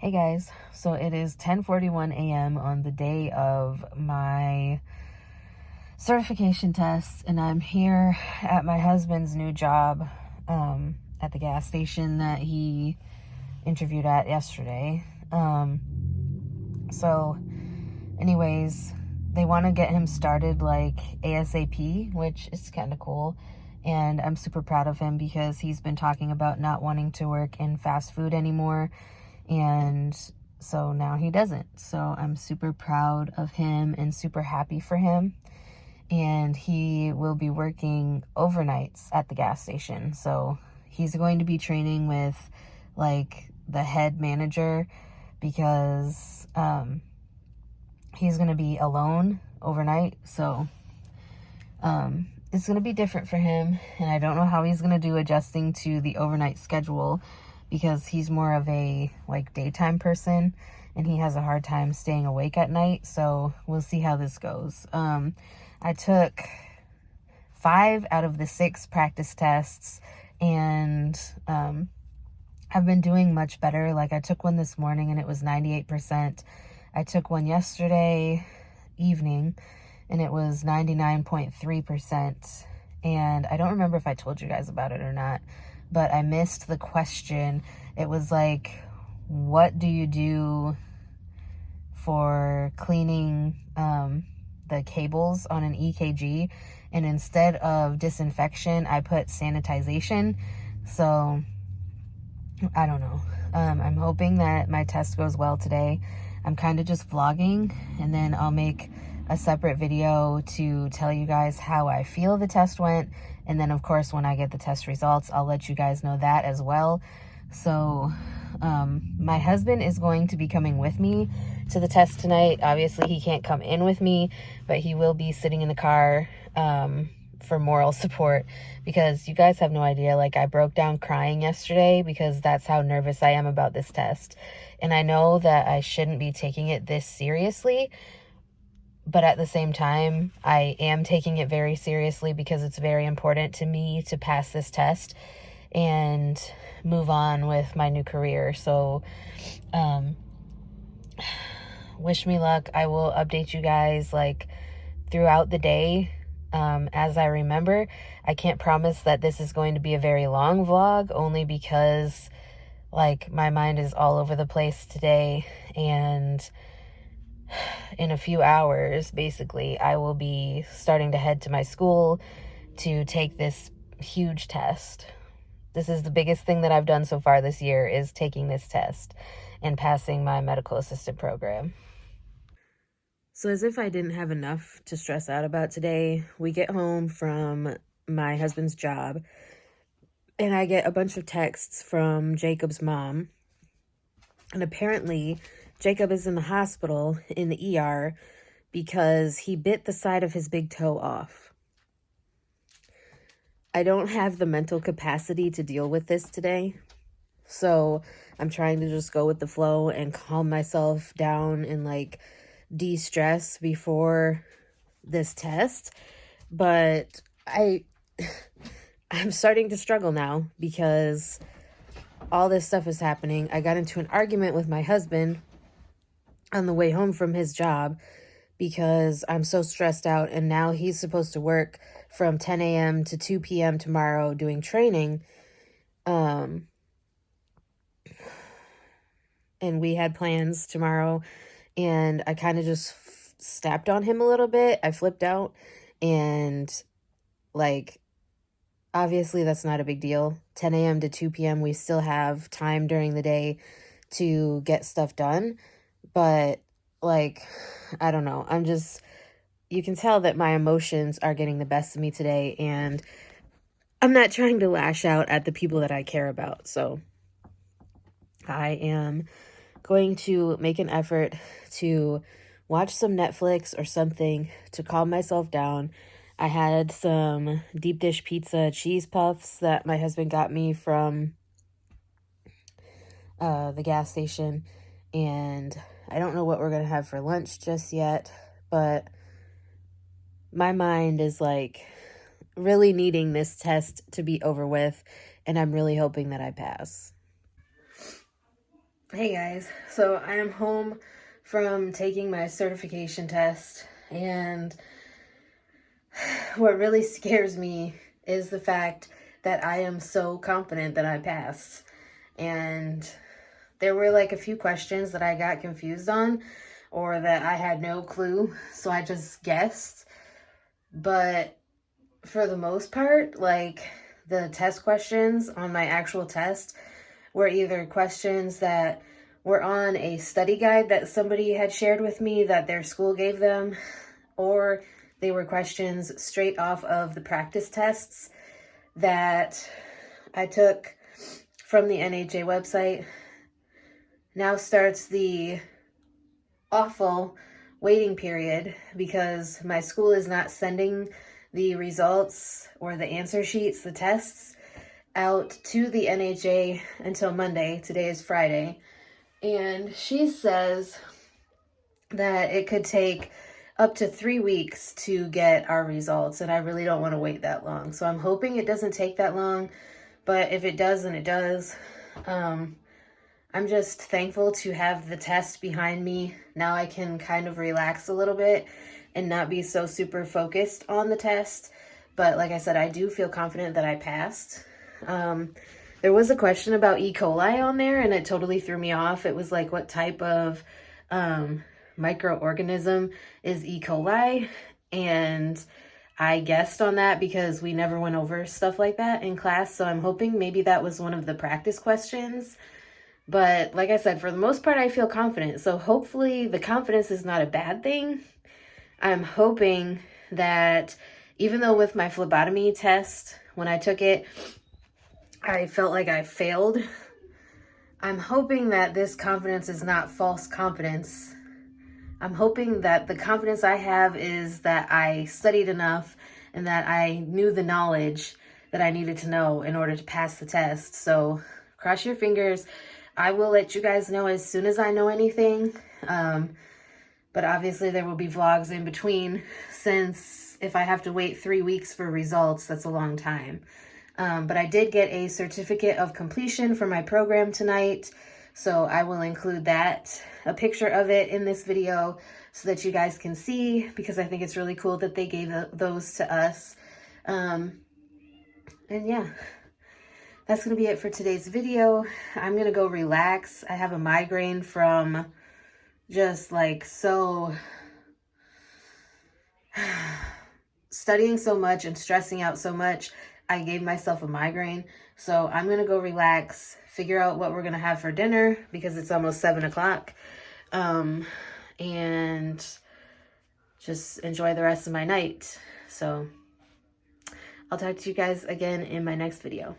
Hey guys, so it is 10:41 a.m. on the day of my certification test, and I'm here at my husband's new job at the gas station that he interviewed at yesterday. So anyways, they want to get him started like ASAP, which is kind of cool. And I'm super proud of him because he's been talking about not wanting to work in fast food anymore. And so now he doesn't. So I'm super proud of him and super happy for him. And he will be working overnights at the gas station. So he's going to be training with like the head manager because he's going to be alone overnight. So it's going to be different for him. And I don't know how he's going to do adjusting to the overnight schedule, because he's more of a like daytime person and he has a hard time staying awake at night. So we'll see how this goes. I took 5 out of the 6 practice tests, and I've been doing much better. Like I took one this morning and it was 98%. I took one yesterday evening and it was 99.3%. And I don't remember if I told you guys about it or not, but I missed the question. It was like, what do you do for cleaning the cables on an EKG? And instead of disinfection, I put sanitization. So I don't know. I'm hoping that my test goes well today. I'm kind of just vlogging, and then I'll make a separate video to tell you guys how I feel the test went. And then of course, when I get the test results, I'll let you guys know that as well. So my husband is going to be coming with me to the test tonight. Obviously he can't come in with me, but he will be sitting in the car for moral support, because you guys have no idea, like I broke down crying yesterday because that's how nervous I am about this test. And I know that I shouldn't be taking it this seriously, but at the same time, I am taking it very seriously because it's very important to me to pass this test and move on with my new career. So, wish me luck. I will update you guys like throughout the day as I remember. I can't promise that this is going to be a very long vlog, only because like my mind is all over the place today, and in a few hours, basically, I will be starting to head to my school to take this huge test. This is the biggest thing that I've done so far this year, is taking this test and passing my medical assistant program. So as if I didn't have enough to stress out about today, we get home from my husband's job and I get a bunch of texts from Jacob's mom. And apparently Jacob is in the hospital in the ER because he bit the side of his big toe off. I don't have the mental capacity to deal with this today. So I'm trying to just go with the flow and calm myself down and like de-stress before this test. But I'm starting to struggle now because all this stuff is happening. I got into an argument with my husband on the way home from his job because I'm so stressed out, and now he's supposed to work from 10 a.m. to 2 p.m. tomorrow doing training. And we had plans tomorrow, and I kind of just stepped on him a little bit. I flipped out, and like, obviously that's not a big deal. 10 a.m. to 2 p.m. we still have time during the day to get stuff done. But like, I don't know. You can tell that my emotions are getting the best of me today, and I'm not trying to lash out at the people that I care about. So I am going to make an effort to watch some Netflix or something to calm myself down. I had some deep dish pizza cheese puffs that my husband got me from the gas station, and I don't know what we're going to have for lunch just yet, but my mind is like really needing this test to be over with, and I'm really hoping that I pass. Hey guys, so I am home from taking my certification test, and what really scares me is the fact that I am so confident that I passed. And there were like a few questions that I got confused on or that I had no clue, so I just guessed. But for the most part, like the test questions on my actual test were either questions that were on a study guide that somebody had shared with me that their school gave them, or they were questions straight off of the practice tests that I took from the NHA website. Now starts the awful waiting period because my school is not sending the results or the answer sheets, the tests, out to the NHA until Monday. Today is Friday. And she says that it could take up to 3 weeks to get our results, and I really don't want to wait that long. So I'm hoping it doesn't take that long, but if it does, then it does. I'm just thankful to have the test behind me. Now I can kind of relax a little bit and not be so super focused on the test. But like I said, I do feel confident that I passed. There was a question about E. coli on there, and it totally threw me off. It was like, what type of microorganism is E. coli? And I guessed on that because we never went over stuff like that in class. So I'm hoping maybe that was one of the practice questions. But like I said, for the most part, I feel confident. So hopefully the confidence is not a bad thing. I'm hoping that even though with my phlebotomy test, when I took it, I felt like I failed, I'm hoping that this confidence is not false confidence. I'm hoping that the confidence I have is that I studied enough and that I knew the knowledge that I needed to know in order to pass the test. So cross your fingers. I will let you guys know as soon as I know anything. But obviously there will be vlogs in between, since if I have to wait 3 weeks for results, that's a long time. But I did get a certificate of completion for my program tonight, so I will include that, a picture of it in this video so that you guys can see, because I think it's really cool that they gave those to us. And yeah, that's going to be it for today's video. I'm going to go relax. I have a migraine from just like studying so much and stressing out so much. I gave myself a migraine. So I'm going to go relax, figure out what we're going to have for dinner because it's almost 7 o'clock. And just enjoy the rest of my night. So I'll talk to you guys again in my next video.